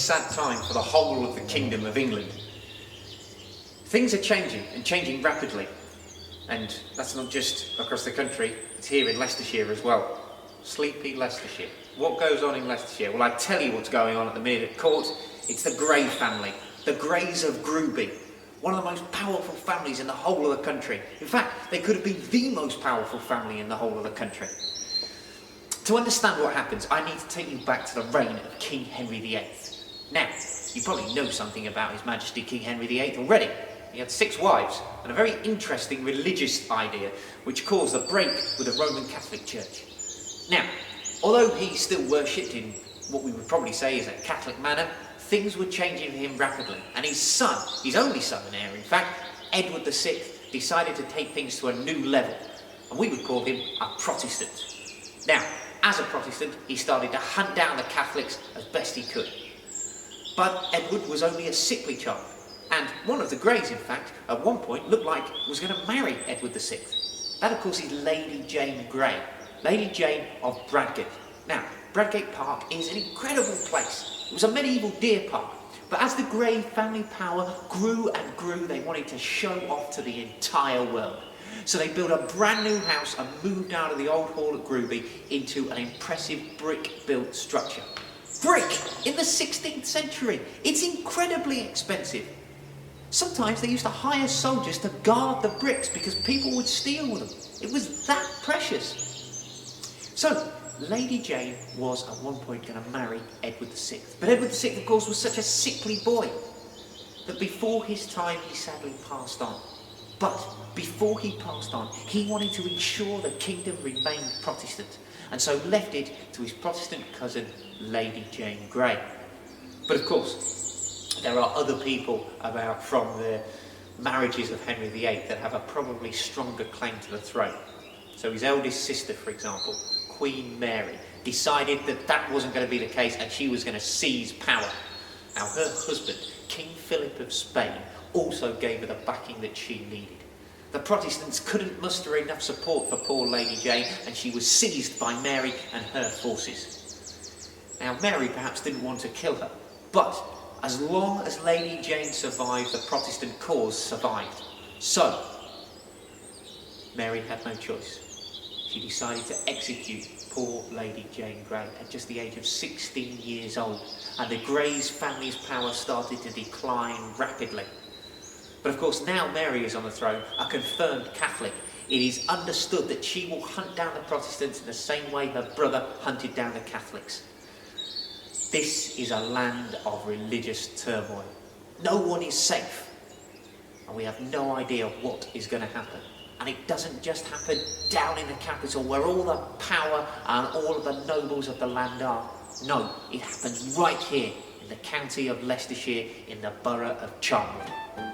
sad time for the whole of the Kingdom of England. Things are changing, and changing rapidly. And that's not just across the country, it's here in Leicestershire as well. Sleepy Leicestershire. What goes on in Leicestershire? Well, I tell you what's going on at the minute at court. It's the Grey family, the Greys of Groby. One of the most powerful families in the whole of the country. In fact, they could have been the most powerful family in the whole of the country. To understand what happens, I need to take you back to the reign of King Henry VIII. Now, you probably know something about His Majesty King Henry VIII already. He had 6 wives, and a very interesting religious idea, which caused a break with the Roman Catholic Church. Now, although he still worshipped in what we would probably say is a Catholic manner, things were changing for him rapidly, and his son, his only son and heir in fact, Edward VI, decided to take things to a new level, and we would call him a Protestant. Now, as a Protestant, he started to hunt down the Catholics as best he could. But Edward was only a sickly child, and one of the Greys, in fact, at one point looked like was going to marry Edward VI. That, of course, is Lady Jane Grey, Lady Jane of Bradgate. Now, Bradgate Park is an incredible place. It was a medieval deer park, but as the Grey family power grew and grew, they wanted to show off to the entire world. So they built a brand new house and moved out of the old hall at Groby into an impressive brick-built structure. Brick in the 16th century! It's incredibly expensive. Sometimes they used to hire soldiers to guard the bricks because people would steal them. It was that precious. So, Lady Jane was at one point going to marry Edward VI. But Edward VI, of course, was such a sickly boy that before his time he sadly passed on. But before he passed on, he wanted to ensure the kingdom remained Protestant, and so left it to his Protestant cousin, Lady Jane Grey. But of course, there are other people about from the marriages of Henry VIII that have a probably stronger claim to the throne. So his eldest sister, for example, Queen Mary, decided that that wasn't going to be the case and she was going to seize power. Now her husband, King Philip of Spain, also gave her the backing that she needed. The Protestants couldn't muster enough support for poor Lady Jane, and she was seized by Mary and her forces. Now Mary perhaps didn't want to kill her, but as long as Lady Jane survived, the Protestant cause survived. So, Mary had no choice. She decided to execute poor Lady Jane Grey at just the age of 16 years old, and the Greys family's power started to decline rapidly. But of course, now Mary is on the throne, a confirmed Catholic. It is understood that she will hunt down the Protestants in the same way her brother hunted down the Catholics. This is a land of religious turmoil. No one is safe, and we have no idea what is going to happen. And it doesn't just happen down in the capital where all the power and all of the nobles of the land are. No, it happens right here in the county of Leicestershire in the borough of Charnia.